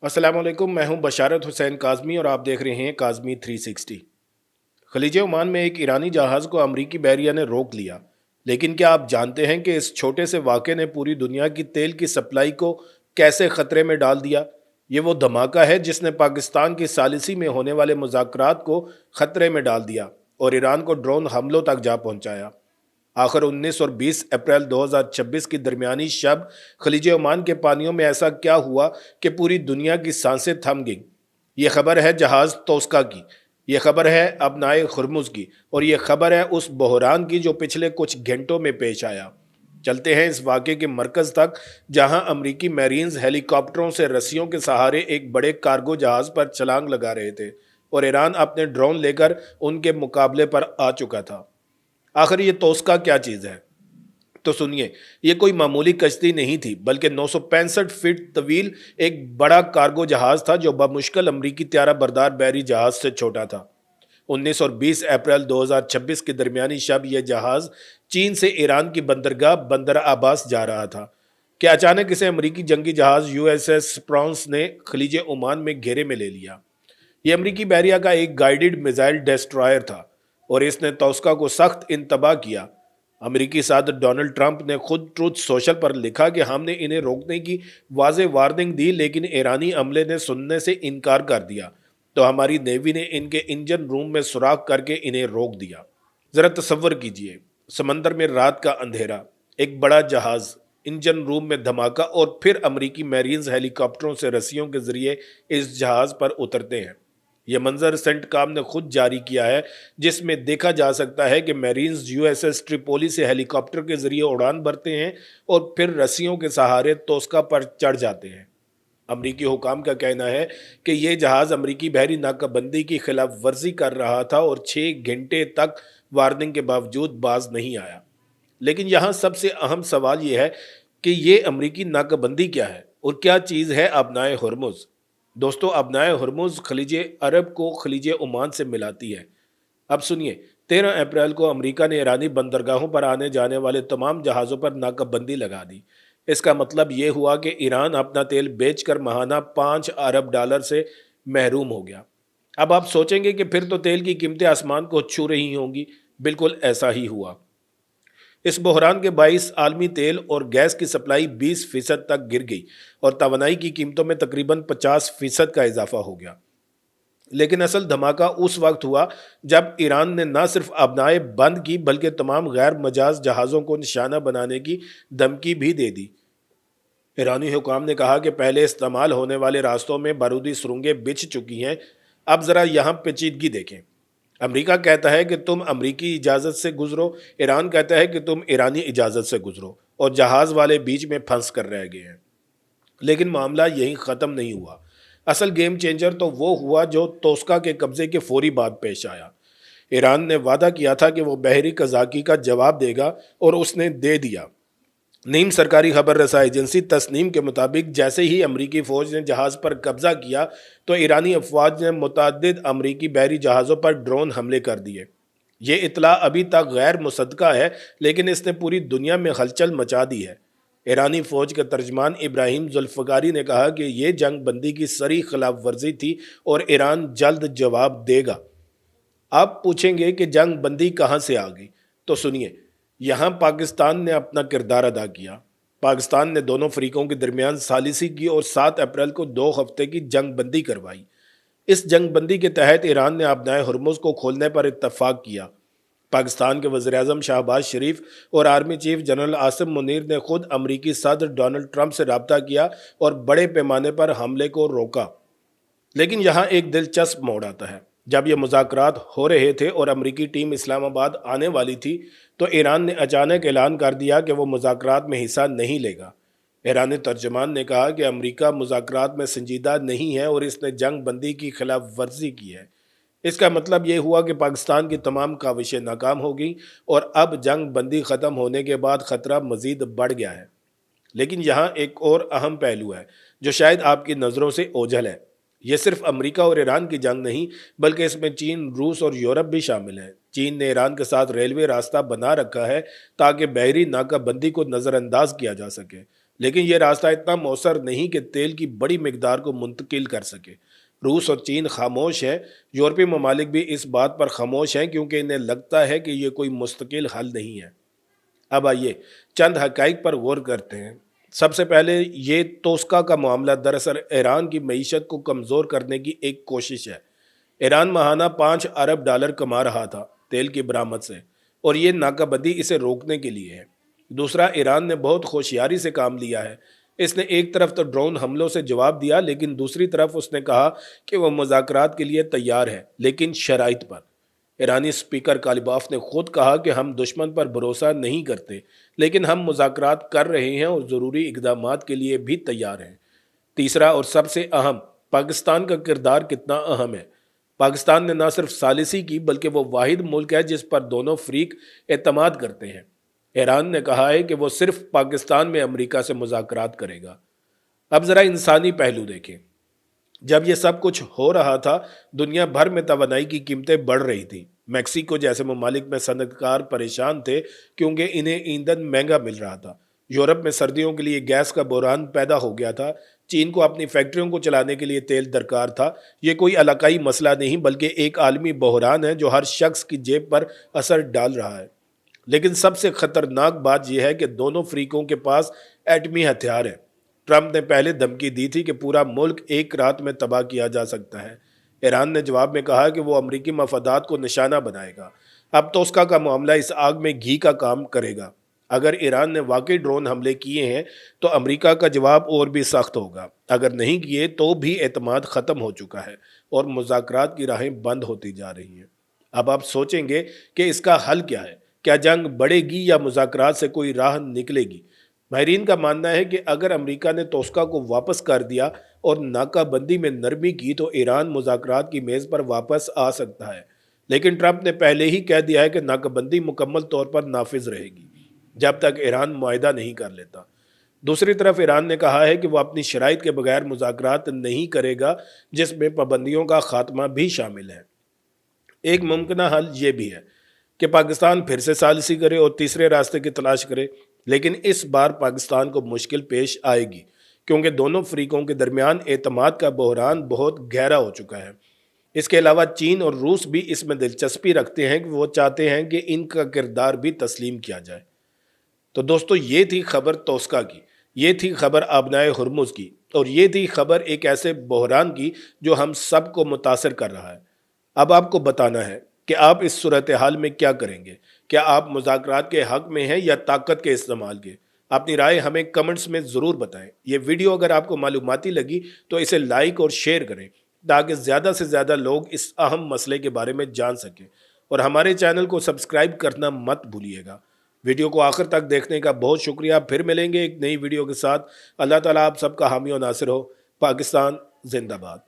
अस्सलाम वालेकुम। मैं हूं बशारत हुसैन काज़मी और आप देख रहे हैं काज़मी 360। खलीज ओमान में एक ईरानी जहाज़ को अमरीकी बहरिया ने रोक लिया। लेकिन क्या आप जानते हैं कि इस छोटे से वाक़े ने पूरी दुनिया की तेल की सप्लाई को कैसे ख़तरे में डाल दिया? ये वो धमाका है जिसने पाकिस्तान की सालिसी में होने वाले मुज़ाकरात को ख़तरे में डाल दिया और ईरान को ड्रोन हमलों तक जा पहुंचाया। आखिर 19 और 20 अप्रैल 2026 की दरमियानी शब खलीज ओमान के पानियों में ऐसा क्या हुआ कि पूरी दुनिया की सांसें थम गईं? ये खबर है जहाज़ तोस्का की, ये खबर है अबनाए खुरमुज की, और ये खबर है उस बहरान की जो पिछले कुछ घंटों में पेश आया। चलते हैं इस वाक़े के मरकज़ तक, जहां अमरीकी मैरीन्स हेलीकॉप्टरों से रस्सियों के सहारे एक बड़े कार्गो जहाज़ पर छलांग लगा रहे थे और ईरान अपने ड्रोन लेकर उनके मुकाबले पर आ चुका था। आखिर ये तोस्का क्या चीज़ है? तो सुनिए, ये कोई मामूली कश्ती नहीं थी, बल्कि 965 फीट तवील एक बड़ा कार्गो जहाज था जो बमुश्किल अमरीकी त्यारा बरदार बहरी जहाज से छोटा था। 19 और 20 अप्रैल 2026 की दरमियानी शब यह जहाज चीन से ईरान की बंदरगाह बंदर अब्बास जा रहा था कि अचानक इसे अमरीकी जंगी जहाज यूएसएस स्प्रॉन्स ने खलीज ओमान में घेरे में ले लिया। यह अमरीकी बहरिया का एक गाइडेड मिसाइल डिस्ट्रॉयर था और इसने तोस्का को सख्त इंतबाह किया। अमेरिकी सदर डोनाल्ड ट्रंप ने खुद ट्रूथ सोशल पर लिखा कि हमने इन्हें रोकने की वाज़ेह वार्निंग दी, लेकिन ईरानी अमले ने सुनने से इनकार कर दिया, तो हमारी नेवी ने इनके इंजन रूम में सुराख करके इन्हें रोक दिया। ज़रा तसव्वुर कीजिए, समंदर में रात का अंधेरा, एक बड़ा जहाज़, इंजन रूम में धमाका और फिर अमरीकी मैरीन्स हेलीकॉप्टरों से रस्सियों के जरिए इस जहाज़ पर उतरते हैं। यह मंजर सेंटकॉम ने खुद जारी किया है, जिसमें देखा जा सकता है कि मैरीन्स यूएसएस ट्रिपोली से हेलीकॉप्टर के जरिए उड़ान भरते हैं और फिर रस्सियों के सहारे तोस्का पर चढ़ जाते हैं। अमरीकी हुकाम का कहना है कि यह जहाज़ अमरीकी बहरी नाकाबंदी की खिलाफ वर्जी कर रहा था और 6 घंटे तक वार्निंग के बावजूद बाज नहीं आया। लेकिन यहाँ सबसे अहम सवाल यह है कि ये अमरीकी नाकाबंदी क्या है और क्या चीज़ है अबनाए हुर्मुज़। दोस्तों, अबनाए हुर्मुज़ खलीज अरब को खलीज ओमान से मिलाती है। अब सुनिए, 13 अप्रैल को अमेरिका ने ईरानी बंदरगाहों पर आने जाने वाले तमाम जहाज़ों पर नाकाबंदी लगा दी। इसका मतलब ये हुआ कि ईरान अपना तेल बेचकर महाना $5 अरब से महरूम हो गया। अब आप सोचेंगे कि फिर तो तेल की कीमतें आसमान को छू रही होंगी। बिल्कुल ऐसा ही हुआ। इस बहरान के बाइस आलमी तेल और गैस की सप्लाई 20% तक गिर गई और तवानाई की कीमतों में तकरीबन 50% का इजाफा हो गया। लेकिन असल धमाका उस वक्त हुआ जब ईरान ने न सिर्फ अपनाए बंद की, बल्कि तमाम गैर मजाज जहाज़ों को निशाना बनाने की धमकी भी दे दी। ईरानी हुकाम ने कहा कि पहले इस्तेमाल होने वाले रास्तों में बारूदी सुरंगें बिछ चुकी हैं। अब ज़रा यहाँ पेचीदगी देखें। अमेरिका कहता है कि तुम अमरीकी इजाज़त से गुजरो, ईरान कहता है कि तुम ईरानी इजाज़त से गुजरो, और जहाज़ वाले बीच में फंस कर रह गए हैं। लेकिन मामला यहीं ख़त्म नहीं हुआ। असल गेम चेंजर तो वो हुआ जो तोस्का के कब्ज़े के फौरी बाद पेश आया। ईरान ने वादा किया था कि वो बहरी कज़ाकी का जवाब देगा और उसने दे दिया। नीम सरकारी खबर रसा एजेंसी तस्नीम के मुताबिक जैसे ही अमरीकी फ़ौज ने जहाज़ पर कब्जा किया तो ईरानी अफवाज ने मुतअद्दिद अमरीकी बहरी जहाज़ों पर ड्रोन हमले कर दिए। ये इतला अभी तक गैर मुसद्दका है, लेकिन इसने पूरी दुनिया में हलचल मचा दी है। ईरानी फ़ौज के तर्जमान इब्राहिम जुल्फ़िकारी ने कहा कि ये जंग बंदी की सरी खिलाफ वर्जी थी और ईरान जल्द जवाब देगा। आप पूछेंगे कि जंग बंदी कहाँ से आ गई, तो सुनिए, यहाँ पाकिस्तान ने अपना किरदार अदा किया। पाकिस्तान ने दोनों फरीकों के दरमियान सालिसी की और 7 अप्रैल को 2 हफ्ते की जंग बंदी करवाई। इस जंग बंदी के तहत ईरान ने अपनाए हुर्मुज़ को खोलने पर इत्तफाक किया। पाकिस्तान के वज़ीर-ए-आज़म शहबाज शरीफ और army chief general Asim Munir ने खुद अमरीकी सदर डोनाल्ड ट्रंप से रब्ता किया और बड़े पैमाने पर हमले को रोका। लेकिन यहाँ एक दिलचस्प मोड़ आता है। जब ये मुज़ाकरात हो रहे थे और अमरीकी टीम इस्लामाबाद आने वाली थी, तो ईरान ने अचानक ऐलान कर दिया कि वो मुज़ाकरात में हिस्सा नहीं लेगा। ईरानी तर्जमान ने कहा कि अमरीका मुज़ाकरात में संजीदा नहीं है और इसने जंग बंदी की खिलाफ वर्जी की है। इसका मतलब ये हुआ कि पाकिस्तान की तमाम काविशें नाकाम हो गई और अब जंग बंदी ख़त्म होने के बाद ख़तरा मज़ीद बढ़ गया है। लेकिन यहाँ एक और अहम पहलू है जो शायद आपकी नज़रों से ओझल है। ये सिर्फ अमेरिका और ईरान की जंग नहीं, बल्कि इसमें चीन, रूस और यूरोप भी शामिल हैं। चीन ने ईरान के साथ रेलवे रास्ता बना रखा है ताकि बहरी नाकाबंदी को नज़रअंदाज किया जा सके। लेकिन ये रास्ता इतना मौसर नहीं कि तेल की बड़ी मिकदार को मुंतकिल कर सके। रूस और चीन खामोश है। यूरोपीय ममालिक भी इस बात पर खामोश हैं क्योंकि इन्हें लगता है कि ये कोई मुस्तकिल हल नहीं है। अब आइए चंद हकाइक पर गौर करते हैं। सबसे पहले ये तोस्का का मामला दरअसल ईरान की मईशत को कमज़ोर करने की एक कोशिश है। ईरान माहाना $5 अरब कमा रहा था तेल की बरामद से, और ये नाकाबंदी इसे रोकने के लिए है। दूसरा, ईरान ने बहुत होशियारी से काम लिया है। इसने एक तरफ तो ड्रोन हमलों से जवाब दिया, लेकिन दूसरी तरफ उसने कहा कि वह मुज़ाकरात के लिए तैयार है, लेकिन शराइत पर। ईरानी स्पीकर कालिबाफ ने खुद कहा कि हम दुश्मन पर भरोसा नहीं करते, लेकिन हम मुज़ाकरात कर रहे हैं और ज़रूरी इक़दामात के लिए भी तैयार हैं। तीसरा और सबसे अहम, पाकिस्तान का किरदार कितना अहम है। पाकिस्तान ने न सिर्फ सालिसी की, बल्कि वो वाहिद मुल्क है जिस पर दोनों फरीक एतमाद करते हैं। ईरान ने कहा है कि वो सिर्फ पाकिस्तान में अमेरिका से मुज़ाकरात करेगा। अब ज़रा इंसानी पहलू देखें। जब ये सब कुछ हो रहा था, दुनिया भर में तवानाई की कीमतें बढ़ रही थी। मैक्सिको जैसे ममालिक में सनअतकार परेशान थे क्योंकि इन्हें ईंधन महंगा मिल रहा था। यूरोप में सर्दियों के लिए गैस का बहरान पैदा हो गया था। चीन को अपनी फैक्ट्रियों को चलाने के लिए तेल दरकार था। ये कोई इलाकाई मसला नहीं, बल्कि एक आलमी बहरान है जो हर शख्स की जेब पर असर डाल रहा है। लेकिन सबसे खतरनाक बात यह है कि दोनों फरीकों के पास एटमी हथियार हैं। ट्रंप ने पहले धमकी दी थी कि पूरा मुल्क एक रात में तबाह किया जा सकता है। ईरान ने जवाब में कहा कि वो अमरीकी मफादात को निशाना बनाएगा। अब तो उसका का मामला इस आग में घी का काम करेगा। अगर ईरान ने वाकई ड्रोन हमले किए हैं तो अमरीका का जवाब और भी सख्त होगा। अगर नहीं किए तो भी एतमाद ख़त्म हो चुका है और मुज़ाकरात की राहें बंद होती जा रही हैं। अब आप सोचेंगे कि इसका हल क्या है। क्या जंग बढ़ेगी या मुज़ाकरात से कोई राह निकलेगी? माहिरीन का मानना है कि अगर अमेरिका ने तोस्का को वापस कर दिया और नाकाबंदी में नरमी की तो ईरान मुज़ाकरात की मेज़ पर वापस आ सकता है। लेकिन ट्रंप ने पहले ही कह दिया है कि नाकाबंदी मुकम्मल तौर पर नाफिज रहेगी जब तक ईरान मुआहदा नहीं कर लेता। दूसरी तरफ ईरान ने कहा है कि वह अपनी शराइत के बगैर मुज़ाकरात नहीं करेगा, जिसमें पाबंदियों का खात्मा भी शामिल है। एक मुमकिन हल ये भी है कि पाकिस्तान फिर से सालिसी करे और तीसरे रास्ते की तलाश करे, लेकिन इस बार पाकिस्तान को मुश्किल पेश आएगी क्योंकि दोनों फरीकों के दरमियान एतमाद का बहरान बहुत गहरा हो चुका है। इसके अलावा चीन और रूस भी इसमें दिलचस्पी रखते हैं कि वो चाहते हैं कि इनका किरदार भी तस्लीम किया जाए। तो दोस्तों, ये थी खबर तोस्का की, ये थी खबर आबनाए हुर्मुज़ की, और ये थी खबर एक ऐसे बहरान की जो हम सब को मुतासर कर रहा है। अब आपको बताना है कि आप इस सूरत हाल में क्या करेंगे। क्या आप मुज़ाकरात के हक़ में हैं या ताकत के इस्तेमाल के? अपनी राय हमें कमेंट्स में ज़रूर बताएं। ये वीडियो अगर आपको मालूमाती लगी तो इसे लाइक और शेयर करें ताकि ज़्यादा से ज़्यादा लोग इस अहम मसले के बारे में जान सकें, और हमारे चैनल को सब्सक्राइब करना मत भूलिएगा। वीडियो को आखिर तक देखने का बहुत शुक्रिया। फिर मिलेंगे एक नई वीडियो के साथ। अल्लाह ताला आप सबका हामी और नासिर हो। पाकिस्तान जिंदाबाद।